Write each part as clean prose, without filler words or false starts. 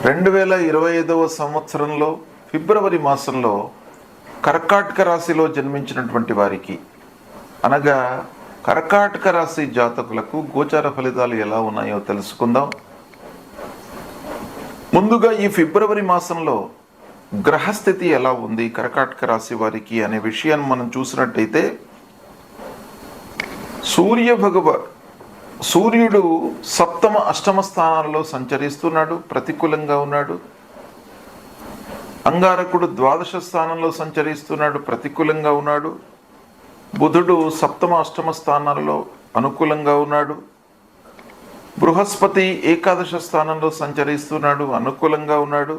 2025వ సంవత్సరంలో ఫిబ్రవరి మాసంలో కర్కాటక రాశిలో జన్మించినటువంటి వారికి అనగా కర్కాటక రాశి జాతకులకు గోచార ఫలితాలు ఎలా ఉన్నాయో తెలుసుకుందాం. ముందుగా ఈ ఫిబ్రవరి మాసంలో గ్రహస్థితి ఎలా ఉంది కర్కాటక రాశి వారికి అనే విషయాన్ని మనం చూసినట్టయితే సూర్యుడు సప్తమ అష్టమ స్థానాల్లో సంచరిస్తున్నాడు, ప్రతికూలంగా ఉన్నాడు. అంగారకుడు ద్వాదశ స్థానంలో సంచరిస్తున్నాడు, ప్రతికూలంగా ఉన్నాడు. బుధుడు సప్తమ అష్టమ స్థానాల్లో అనుకూలంగా ఉన్నాడు. బృహస్పతి ఏకాదశ స్థానంలో సంచరిస్తున్నాడు, అనుకూలంగా ఉన్నాడు.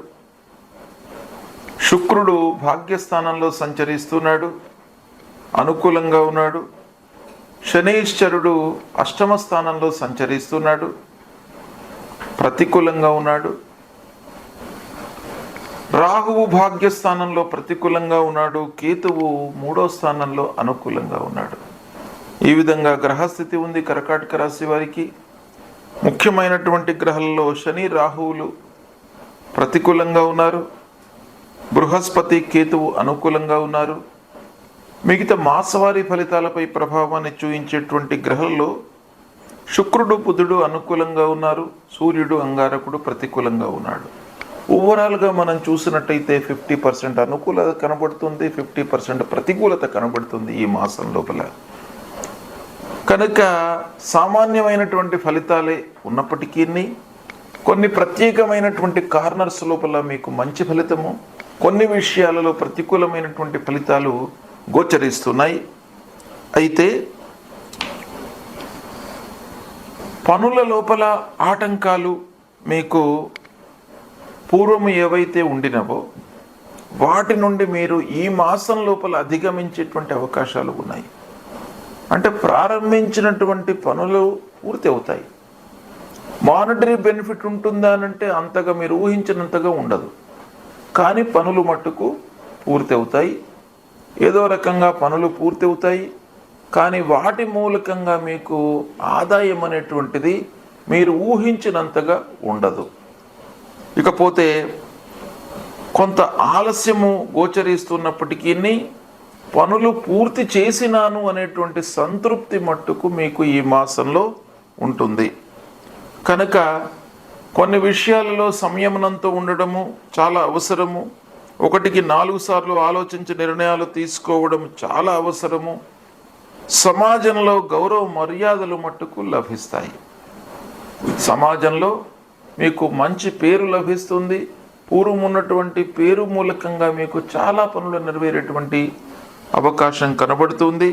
శుక్రుడు భాగ్యస్థానంలో సంచరిస్తున్నాడు, అనుకూలంగా ఉన్నాడు. శనీశ్వరుడు అష్టమ స్థానంలో సంచరిస్తున్నాడు, ప్రతికూలంగా ఉన్నాడు. రాహువు భాగ్యస్థానంలో ప్రతికూలంగా ఉన్నాడు. కేతువు మూడో స్థానంలో అనుకూలంగా ఉన్నాడు. ఈ విధంగా గ్రహస్థితి ఉంది కర్కాటక రాశి వారికి. ముఖ్యమైనటువంటి గ్రహాలలో శని రాహువులు ప్రతికూలంగా ఉన్నారు. బృహస్పతి కేతువు అనుకూలంగా ఉన్నారు. మిగతా మాసవారీ ఫలితాలపై ప్రభావాన్ని చూపించేటువంటి గ్రహాల్లో శుక్రుడు బుధుడు అనుకూలంగా ఉన్నారు. సూర్యుడు అంగారకుడు ప్రతికూలంగా ఉన్నాడు. ఓవరాల్గా మనం చూసినట్టయితే 50% అనుకూలత కనబడుతుంది, 50% ప్రతికూలత కనబడుతుంది ఈ మాసం లోపల. కనుక సామాన్యమైనటువంటి ఫలితాలే ఉన్నప్పటికీ కొన్ని ప్రత్యేకమైనటువంటి కార్నర్స్ లోపల మీకు మంచి ఫలితము, కొన్ని విషయాలలో ప్రతికూలమైనటువంటి ఫలితాలు గోచరిస్తున్నాయి. అయితే పనుల లోపల ఆటంకాలు మీకు పూర్వం ఏవైతే ఉండినవో వాటి నుండి మీరు ఈ మాసం లోపల అధిగమించేటువంటి అవకాశాలు ఉన్నాయి. అంటే ప్రారంభించినటువంటి పనులు పూర్తి అవుతాయి. మానిటరీ బెనిఫిట్ ఉంటుందా అంటే అంతగా మీరు ఊహించినంతగా ఉండదు, కానీ పనులు మట్టుకు పూర్తి అవుతాయి. ఏదో రకంగా పనులు పూర్తి అవుతాయి, కానీ వాటి మూలకంగా మీకు ఆదాయం అనేటువంటిది మీరు ఊహించినంతగా ఉండదు. ఇకపోతే కొంత ఆలస్యము గోచరిస్తున్నప్పటికీ పనులు పూర్తి చేసినాను అనేటువంటి సంతృప్తి మట్టుకు మీకు ఈ మాసంలో ఉంటుంది. కనుక కొన్ని విషయాలలో సంయమనంతో ఉండడము చాలా అవసరము. 1కి 4 సార్లు ఆలోచించి నిర్ణయాలు తీసుకోవడం చాలా అవసరము. సమాజంలో గౌరవ మర్యాదలు మట్టుకు లభిస్తాయి. సమాజంలో మీకు మంచి పేరు లభిస్తుంది. పూర్వం ఉన్నటువంటి పేరు మూలకంగా మీకు చాలా పనులు నెరవేరేటువంటి అవకాశం కనబడుతుంది.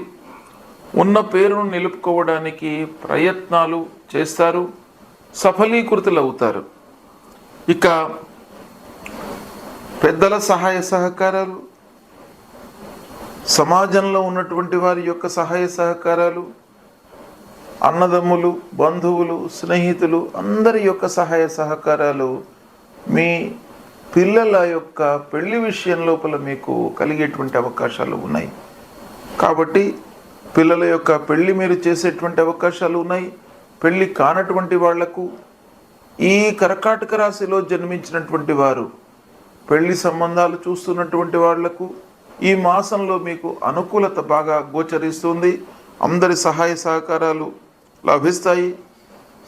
ఉన్న పేరును నిలుపుకోవడానికి ప్రయత్నాలు చేస్తారు, సఫలీకృతులు అవుతారు. ఇక పెద్దల సహాయ సహకారాలు, సమాజంలో ఉన్నటువంటి వారి యొక్క సహాయ సహకారాలు, అన్నదమ్ములు, బంధువులు, స్నేహితులు అందరి యొక్క సహాయ సహకారాలు మీ పిల్లల యొక్క పెళ్లి విషయం లోపల మీకు కలిగేటువంటి అవకాశాలు ఉన్నాయి. కాబట్టి పిల్లల యొక్క పెళ్లి మీరు చేసేటువంటి అవకాశాలు ఉన్నాయి. పెళ్లి కానటువంటి వాళ్లకు, ఈ కర్కాటక రాశిలో జన్మించినటువంటి వారు పెళ్లి సంబంధాలు చూస్తున్నటువంటి వాళ్లకు ఈ మాసంలో మీకు అనుకూలత బాగా గోచరిస్తుంది. అందరి సహాయ సహకారాలు లభిస్తాయి.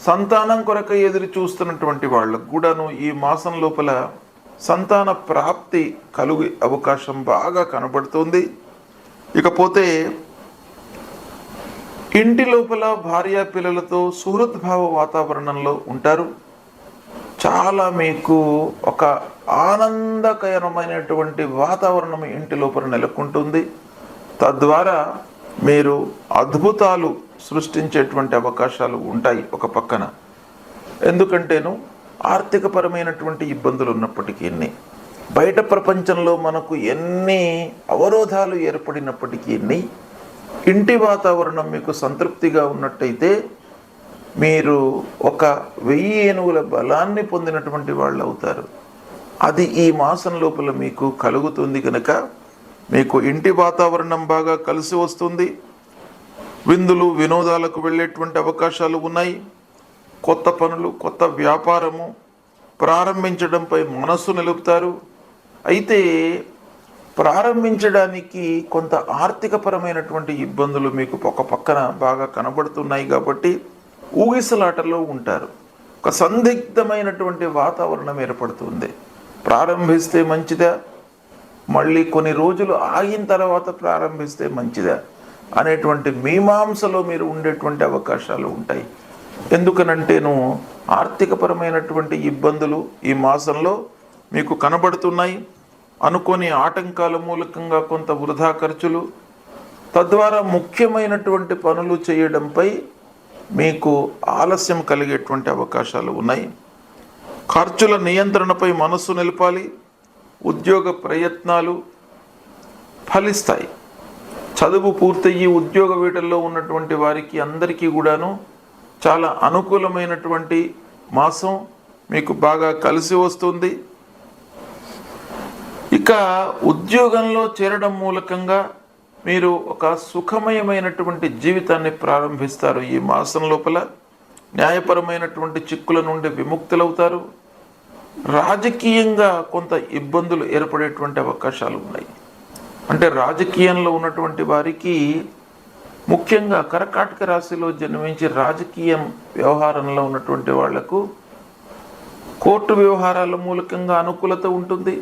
సంతానం కొరకై ఎదురు చూస్తున్నటువంటి వాళ్ళకు కూడాను ఈ మాసం లోపల సంతాన ప్రాప్తి కలుగే అవకాశం బాగా కనబడుతుంది. ఇకపోతే ఇంటి లోపల భార్య పిల్లలతో సుహృద్భావ వాతావరణంలో ఉంటారు. చాలా మీకు ఒక ఆనందకరమైనటువంటి వాతావరణం ఇంటి లోపల నెలకొంటుంది. తద్వారా మీరు అద్భుతాలు సృష్టించేటువంటి అవకాశాలు ఉంటాయి ఒక పక్కన. ఎందుకంటేను ఆర్థికపరమైనటువంటి ఇబ్బందులు ఉన్నప్పటికీ, బయట ప్రపంచంలో మనకు ఎన్ని అవరోధాలు ఏర్పడినప్పటికీ ఇంటి వాతావరణం మీకు సంతృప్తిగా ఉన్నట్టయితే మీరు ఒక 1000 ఏనుగుల బలాన్ని పొందినటువంటి వాళ్ళు అవుతారు. అది ఈ మాసం లోపల మీకు కలుగుతుంది. కనుక మీకు ఇంటి వాతావరణం బాగా కలిసి వస్తుంది. విందులు వినోదాలకు వెళ్ళేటువంటి అవకాశాలు ఉన్నాయి. కొత్త పనులు, కొత్త వ్యాపారము, ప్రారంభించడంపై మనస్సు నిలుపుతారు. అయితే ప్రారంభించడానికి కొంత ఆర్థికపరమైనటువంటి ఇబ్బందులు మీకు ఒక పక్కన బాగా కనబడుతున్నాయి కాబట్టి ఊగిసలాటలో ఉంటారు. ఒక సందిగ్ధమైనటువంటి వాతావరణం ఏర్పడుతుంది. ప్రారంభిస్తే మంచిదా, మళ్ళీ కొన్ని రోజులు ఆగిన తర్వాత ప్రారంభిస్తే మంచిదా అనేటువంటి మీమాంసలో మీరు ఉండేటువంటి అవకాశాలు ఉంటాయి. ఎందుకనంటేను ఆర్థికపరమైనటువంటి ఇబ్బందులు ఈ మాసంలో మీకు కనబడుతున్నాయి. అనుకోని ఆటంకాల మూలకంగా కొంత వృధా ఖర్చులు, తద్వారా ముఖ్యమైనటువంటి పనులు చేయడంపై మీకు ఆలస్యం కలిగేటువంటి అవకాశాలు ఉన్నాయి. ఖర్చుల నియంత్రణపై మనస్సు నిలపాలి. ఉద్యోగ ప్రయత్నాలు ఫలిస్తాయి. చదువు పూర్తయ్యి ఉద్యోగ వేటల్లో ఉన్నటువంటి వారికి అందరికీ కూడాను చాలా అనుకూలమైనటువంటి మాసం మీకు బాగా కలిసి వస్తుంది. ఇక ఉద్యోగంలో చేరడం మూలకంగా మీరు ఒక సుఖమయమైనటువంటి జీవితాన్ని ప్రారంభిస్తారు. ఈ మాసం లోపల న్యాయపరమైనటువంటి చిక్కుల నుండి విముక్తులవుతారు. రాజకీయంగా కొంత ఇబ్బందులు ఏర్పడేటువంటి అవకాశాలు ఉన్నాయి. అంటే రాజకీయంలో ఉన్నటువంటి వారికి, ముఖ్యంగా కర్కాటక రాశిలో జన్మించి రాజకీయం వ్యవహారంలో ఉన్నటువంటి వాళ్లకు కోర్టు వ్యవహారాల మూలకంగా అనుకూలత ఉంటుంది.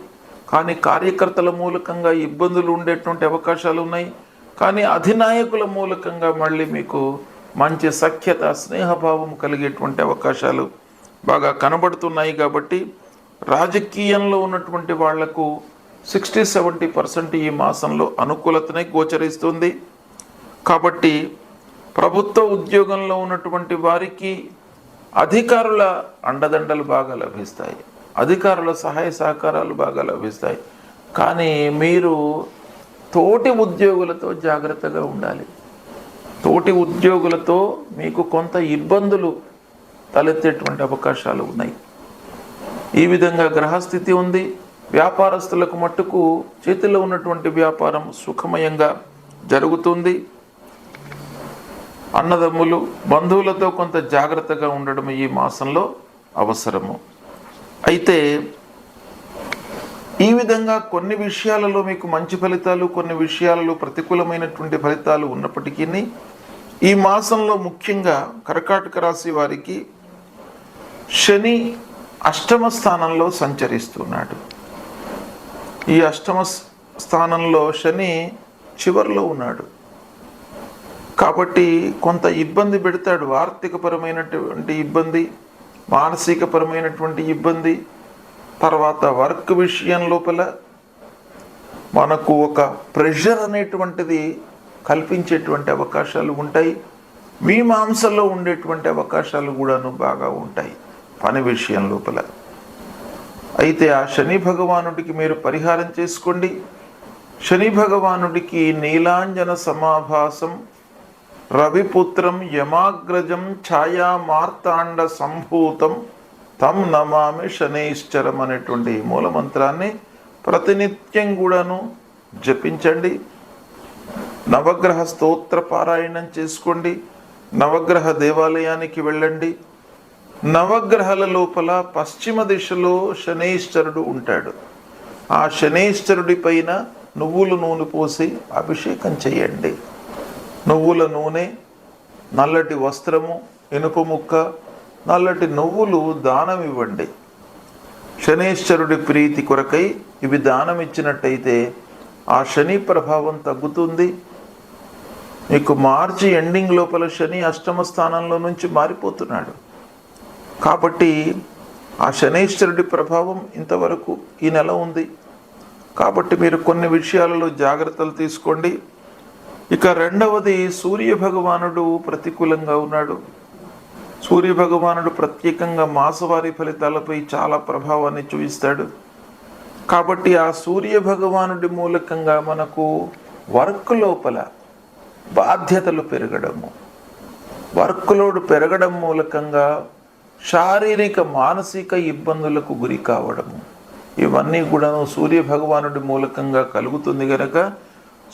కానీ కార్యకర్తల మూలకంగా ఇబ్బందులు ఉండేటువంటి అవకాశాలు ఉన్నాయి. కానీ అధినాయకుల మూలకంగా మళ్ళీ మీకు మంచి సఖ్యత, స్నేహభావం కలిగేటువంటి అవకాశాలు బాగా కనబడుతున్నాయి. కాబట్టి రాజకీయంలో ఉన్నటువంటి వాళ్లకు 60-70% ఈ మాసంలో అనుకూలతనే గోచరిస్తుంది. కాబట్టి ప్రభుత్వ ఉద్యోగంలో ఉన్నటువంటి వారికి అధికారుల అండదండలు బాగా లభిస్తాయి. అధికారుల సహాయ సహకారాలు బాగా లభిస్తాయి. కానీ మీరు తోటి ఉద్యోగులతో జాగ్రత్తగా ఉండాలి. తోటి ఉద్యోగులతో మీకు కొంత ఇబ్బందులు తలెత్తేటువంటి అవకాశాలు ఉన్నాయి. ఈ విధంగా గ్రహస్థితి ఉంది. వ్యాపారస్తులకు మట్టుకు చేతిలో ఉన్నటువంటి వ్యాపారం సుఖమయంగా జరుగుతుంది. అన్నదమ్ములు, బంధువులతో కొంత జాగ్రత్తగా ఉండడం ఈ మాసంలో అవసరము. అయితే ఈ విధంగా కొన్ని విషయాలలో మీకు మంచి ఫలితాలు, కొన్ని విషయాలలో ప్రతికూలమైనటువంటి ఫలితాలు ఉన్నప్పటికీ ఈ మాసంలో ముఖ్యంగా కర్కాటక రాశి వారికి శని అష్టమ స్థానంలో సంచరిస్తున్నాడు. ఈ అష్టమ స్థానంలో శని చివరిలో ఉన్నాడు. కాబట్టి కొంత ఇబ్బంది పెడతాడు. ఆర్థికపరమైనటువంటి ఇబ్బంది, మానసికపరమైనటువంటి ఇబ్బంది, తర్వాత వర్క్ విషయం లోపల మనకు ఒక ప్రెషర్ అనేటువంటిది కల్పించేటువంటి అవకాశాలు ఉంటాయి. మీమాంసలో ఉండేటువంటి అవకాశాలు కూడాను బాగా ఉంటాయి పని విషయం లోపల. అయితే ఆ శని భగవానుడికి మీరు పరిహారం చేసుకోండి. శని భగవానుడికి నీలాంజన సమాభాసం రవిపుత్రం యమాగ్రజం ఛాయా మార్తాండ సంభూతం తం నమామి శనైశ్చరం అనేటువంటి మూలమంత్రాన్ని ప్రతినిత్యం కూడాను జపించండి. నవగ్రహ స్తోత్ర పారాయణం చేసుకోండి. నవగ్రహ దేవాలయానికి వెళ్ళండి. నవగ్రహాల లోపల పశ్చిమ దిశలో శనైశ్చరుడు ఉంటాడు. ఆ శనైశ్చరుడి పైన నువ్వుల నూనె పోసి అభిషేకం చేయండి. నువ్వుల నూనె, నల్లటి వస్త్రము, ఇనుప ముక్క, నల్లటి నువ్వులు దానం ఇవ్వండి. శనైశ్చరుడి ప్రీతి కొరకై ఇవి దానం ఇచ్చినట్టయితే ఆ శని ప్రభావం తగ్గుతుంది. మీకు మార్చి ఎండింగ్ లోపల శని అష్టమ స్థానంలో నుంచి మారిపోతున్నాడు. కాబట్టి ఆ శనైశ్వరుడి ప్రభావం ఇంతవరకు ఈ నెల ఉంది. కాబట్టి మీరు కొన్ని విషయాలలో జాగ్రత్తలు తీసుకోండి. ఇక రెండవది, సూర్య భగవానుడు ప్రతికూలంగా ఉన్నాడు. సూర్య భగవానుడు ప్రత్యేకంగా మాసవారి ఫలితాలపై చాలా ప్రభావాన్ని చూపిస్తాడు. కాబట్టి ఆ సూర్య భగవానుడి మూలకంగా మనకు వర్క్ లోపల బాధ్యతలు పెరగడము, వర్క్ లోడ్ పెరగడం మూలకంగా శారీరక మానసిక ఇబ్బందులకు గురి కావడము, ఇవన్నీ కూడా సూర్య భగవానుడి మూలకంగా కలుగుతుంది కనుక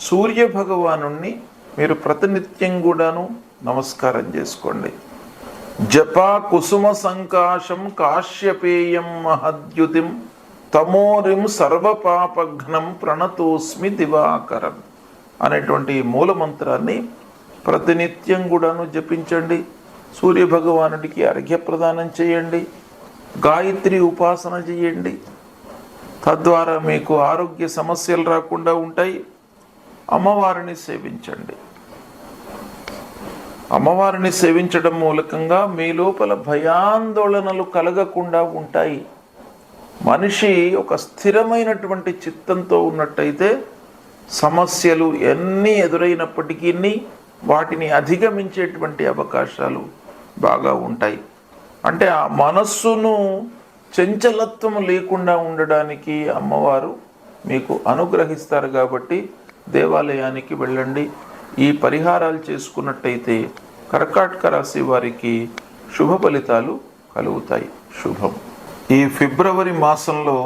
సూర్య భగవానుణ్ణి మీరు ప్రతినిత్యం కూడాను నమస్కారం చేసుకోండి. జపా కుసుమ సంకాశం కాశ్యపేయం మహద్యుతిం తమోరిం సర్వపాపఘ్నం ప్రణతోస్మి దివాకరం అనేటువంటి మూలమంత్రాన్ని ప్రతినిత్యం కూడాను జపించండి. సూర్యభగవానుడికి అర్ఘ్యప్రదానం చేయండి. గాయత్రి ఉపాసన చేయండి. తద్వారా మీకు ఆరోగ్య సమస్యలు రాకుండా ఉంటాయి. అమ్మవారిని సేవించండి. అమ్మవారిని సేవించడం మూలకంగా మీ లోపల భయాందోళనలు కలగకుండా ఉంటాయి. మనిషి ఒక స్థిరమైనటువంటి చిత్తంతో ఉన్నట్టయితే సమస్యలు ఎన్ని ఎదురైనప్పటికీ వాటిని అధిగమించేటువంటి అవకాశాలు బాగా ఉంటాయి. అంటే ఆ మనస్సును చంచలత్వం లేకుండా ఉండడానికి అమ్మవారు మీకు అనుగ్రహిస్తారు. కాబట్టి దేవాలయానికి వెళ్ళండి. ఈ పరిహారాలు చేసుకున్నట్టయితే కర్కాటక రాశి వారికి శుభ ఫలితాలు కలుగుతాయి. శుభం. ఈ ఫిబ్రవరి మాసంలో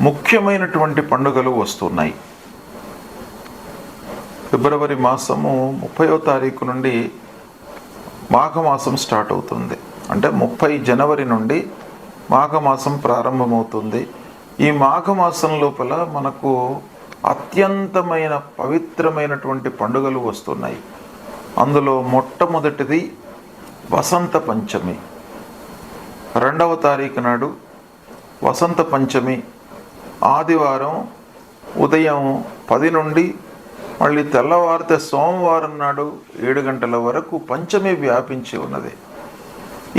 ముఖ్యమైనటువంటి పండుగలు వస్తున్నాయి. ఫిబ్రవరి మాసము 30వ తారీఖు నుండి మాఘమాసం స్టార్ట్ అవుతుంది. అంటే 30 జనవరి నుండి మాఘమాసం ప్రారంభమవుతుంది. ఈ మాఘమాసం లోపల మనకు అత్యంతమైన పవిత్రమైనటువంటి పండుగలు వస్తున్నాయి. అందులో మొట్టమొదటిది వసంత పంచమి. 2వ తారీఖు నాడు వసంత పంచమి ఆదివారం ఉదయం 10 నుండి మళ్ళీ తెల్లవారితే సోమవారం నాడు 7 గంటల వరకు పంచమి వ్యాపించి ఉన్నది.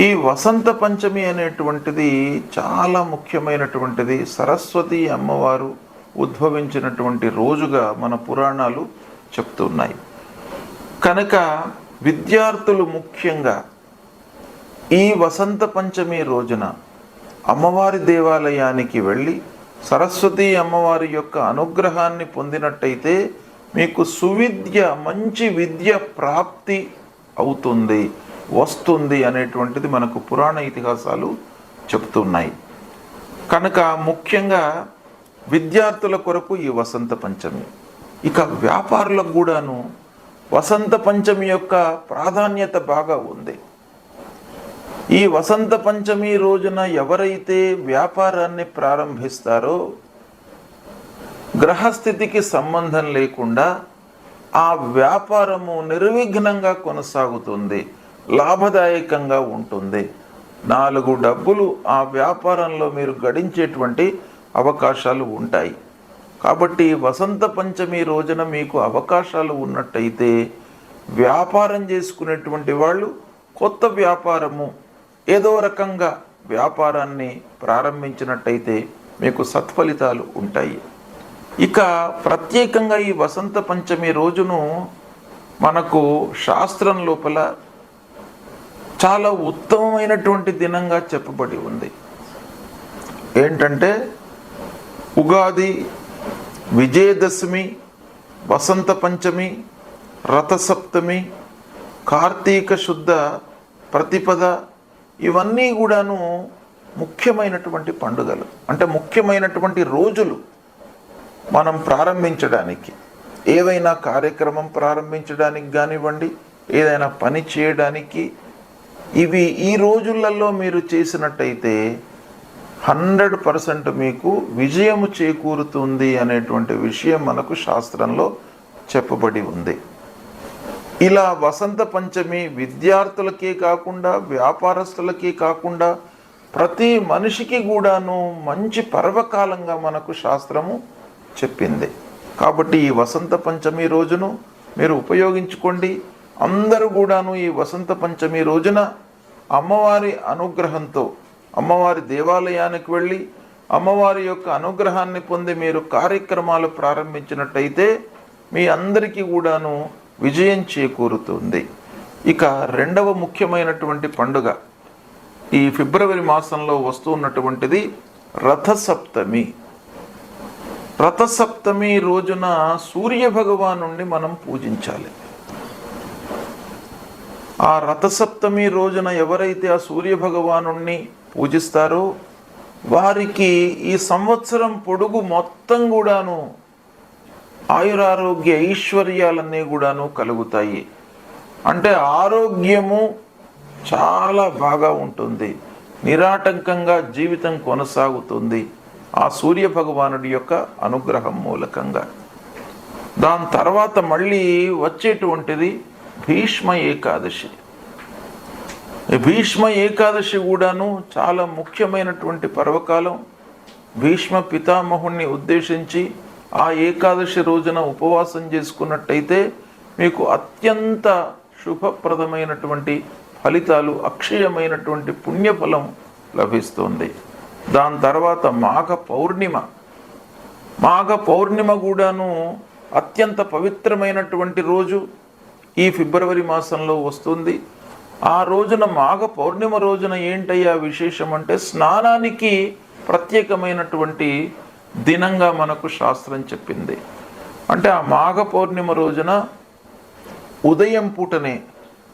ఈ వసంత పంచమి అనేటువంటిది చాలా ముఖ్యమైనటువంటిది. సరస్వతి అమ్మవారు ఉద్భవించినటువంటి రోజుగా మన పురాణాలు చెప్తున్నాయి. కనుక విద్యార్థులు ముఖ్యంగా ఈ వసంత పంచమి రోజున అమ్మవారి దేవాలయానికి వెళ్ళి సరస్వతి అమ్మవారి యొక్క అనుగ్రహాన్ని పొందినట్టయితే మీకు సువిద్య, మంచి విద్య ప్రాప్తి అవుతుంది, వస్తుంది అనేటువంటిది మనకు పురాణ ఇతిహాసాలు చెప్తున్నాయి. కనుక ముఖ్యంగా విద్యార్థుల కొరకు ఈ వసంత పంచమి. ఇక వ్యాపారులకు కూడాను వసంత పంచమి యొక్క ప్రాధాన్యత బాగా ఉంది. ఈ వసంత పంచమి రోజున ఎవరైతే వ్యాపారాన్ని ప్రారంభిస్తారో గ్రహస్థితికి సంబంధం లేకుండా ఆ వ్యాపారము నిర్విఘ్నంగా కొనసాగుతుంది, లాభదాయకంగా ఉంటుంది. 4 డబ్బులు ఆ వ్యాపారంలో మీరు గడించేటువంటి అవకాశాలు ఉంటాయి. కాబట్టి వసంత పంచమి రోజున మీకు అవకాశాలు ఉన్నట్టయితే వ్యాపారం చేసుకునేటువంటి వాళ్ళు కొత్త వ్యాపారము ఏదో రకంగా వ్యాపారాన్ని ప్రారంభించినట్టయితే మీకు సత్ఫలితాలు ఉంటాయి. ఇక ప్రత్యేకంగా ఈ వసంత పంచమి రోజును మనకు శాస్త్రం లోపల చాలా ఉత్తమమైనటువంటి దినంగా చెప్పబడి ఉంది. ఏంటంటే ఉగాది, విజయదశమి, వసంత పంచమి, రథసప్తమి, కార్తీక శుద్ధ ప్రతిపద ఇవన్నీ కూడాను ముఖ్యమైనటువంటి పండుగలు. అంటే ముఖ్యమైనటువంటి రోజులు మనం ప్రారంభించడానికి, ఏదైనా కార్యక్రమం ప్రారంభించడానికి కానివ్వండి, ఏదైనా పని చేయడానికి, ఇవి ఈ రోజులలో మీరు చేసినట్టయితే 100% మీకు విజయము చేకూరుతుంది అనేటువంటి విషయం మనకు శాస్త్రంలో చెప్పబడి ఉంది. ఇలా వసంత పంచమి విద్యార్థులకే కాకుండా వ్యాపారస్తులకే కాకుండా ప్రతి మనిషికి కూడాను మంచి పర్వకాలంగా మనకు శాస్త్రము చెప్పింది. కాబట్టి ఈ వసంత పంచమి రోజును మీరు ఉపయోగించుకోండి. అందరూ కూడాను ఈ వసంత పంచమి రోజున అమ్మవారి అనుగ్రహంతో అమ్మవారి దేవాలయానికి వెళ్ళి అమ్మవారి యొక్క అనుగ్రహాన్ని పొంది మీరు కార్యక్రమాలు ప్రారంభించినట్టయితే మీ అందరికీ కూడాను విజయం చేకూరుతుంది. ఇక 2వ ముఖ్యమైనటువంటి పండుగ ఈ ఫిబ్రవరి మాసంలో వస్తున్నటువంటిది రథసప్తమి. రథసప్తమి రోజున సూర్య భగవానుణ్ణి మనం పూజించాలి. ఆ రథసప్తమి రోజున ఎవరైతే ఆ సూర్య భగవానుణ్ణి పూజిస్తారో వారికి ఈ సంవత్సరం పొడుగు మొత్తం కూడాను ఆయురారోగ్య ఐశ్వర్యాలన్నీ కూడాను కలుగుతాయి. అంటే ఆరోగ్యము చాలా బాగా ఉంటుంది, నిరాటంకంగా జీవితం కొనసాగుతుంది ఆ సూర్య భగవానుడి యొక్క అనుగ్రహం మూలకంగా. దాని తర్వాత మళ్ళీ వచ్చేటువంటిది భీష్మ ఏకాదశి. భీష్మ ఏకాదశి కూడాను చాలా ముఖ్యమైనటువంటి పర్వకాలం. భీష్మ పితామహుణ్ణి ఉద్దేశించి ఆ ఏకాదశి రోజున ఉపవాసం చేసుకున్నట్టయితే మీకు అత్యంత శుభప్రదమైనటువంటి ఫలితాలు, అక్షయమైనటువంటి పుణ్యఫలం లభిస్తుంది. దాని తర్వాత మాఘ పౌర్ణిమ. మాఘ పౌర్ణిమ కూడాను అత్యంత పవిత్రమైనటువంటి రోజు ఈ ఫిబ్రవరి మాసంలో వస్తుంది. ఆ రోజున మాఘ పౌర్ణిమ రోజున ఏంటయ్యా విశేషం అంటే, స్నానానికి ప్రత్యేకమైనటువంటి దినంగా మనకు శాస్త్రం చెప్పింది. అంటే ఆ మాఘ పౌర్ణిమ రోజున ఉదయం పూటనే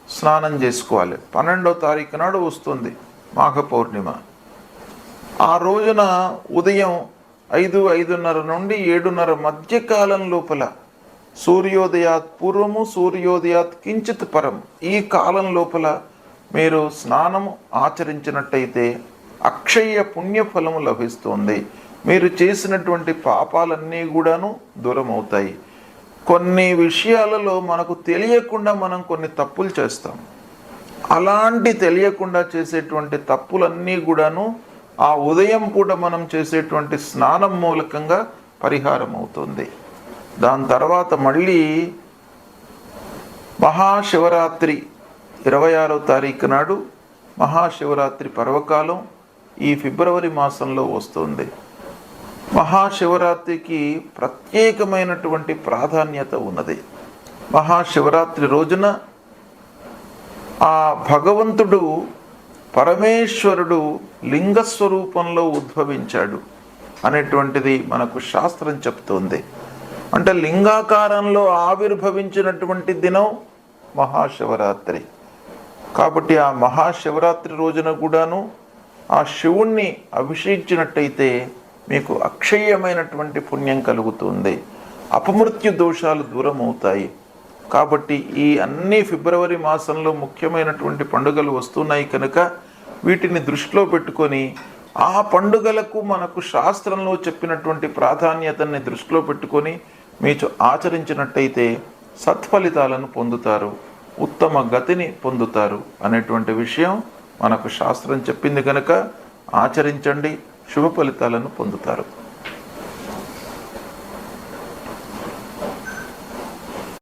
స్నానం చేసుకోవాలి. 12వ తారీఖు నాడు వస్తుంది మాఘ పౌర్ణిమ. ఆ రోజున ఉదయం 5-5:30 నుండి 7:30 మధ్య కాలం లోపల, సూర్యోదయాత్ పూర్వము సూర్యోదయాత్ కించిత్ పరం, ఈ కాలం లోపల మీరు స్నానము ఆచరించినట్టయితే అక్షయ పుణ్యఫలము లభిస్తుంది. మీరు చేసినటువంటి పాపాలన్నీ కూడాను దూరం అవుతాయి. కొన్ని విషయాలలో మనకు తెలియకుండా మనం కొన్ని తప్పులు చేస్తాం. అలాంటి తెలియకుండా చేసేటువంటి తప్పులన్నీ కూడాను ఆ ఉదయం పూట మనం చేసేటువంటి స్నానం మూలకంగా పరిహారం అవుతుంది. దాని తర్వాత మళ్ళీ మహాశివరాత్రి 26వ తారీఖు నాడు మహాశివరాత్రి పర్వకాలం ఈ ఫిబ్రవరి మాసంలో వస్తుంది. మహాశివరాత్రికి ప్రత్యేకమైనటువంటి ప్రాధాన్యత ఉన్నది. మహాశివరాత్రి రోజున ఆ భగవంతుడు పరమేశ్వరుడు లింగస్వరూపంలో ఉద్భవించాడు అనేటువంటిది మనకు శాస్త్రం చెప్తోంది. అంటే లింగాకారంలో ఆవిర్భవించినటువంటి దినం మహాశివరాత్రి. కాబట్టి ఆ మహాశివరాత్రి రోజున కూడాను ఆ శివుణ్ణి అభిషేకించినట్టయితే మీకు అక్షయమైనటువంటి పుణ్యం కలుగుతుంది, అపమృత్యు దోషాలు దూరం అవుతాయి. కాబట్టి ఈ అన్ని ఫిబ్రవరి మాసంలో ముఖ్యమైనటువంటి పండుగలు వస్తున్నాయి కనుక వీటిని దృష్టిలో పెట్టుకొని ఆ పండుగలకు మనకు శాస్త్రంలో చెప్పినటువంటి ప్రాధాన్యతని దృష్టిలో పెట్టుకొని మీరు ఆచరించినట్టయితే సత్ఫలితాలను పొందుతారు, ఉత్తమ గతిని పొందుతారు అనేటువంటి విషయం మనకు శాస్త్రం చెప్పింది కనుక ఆచరించండి, శుభ ఫలితాలను పొందుతారు.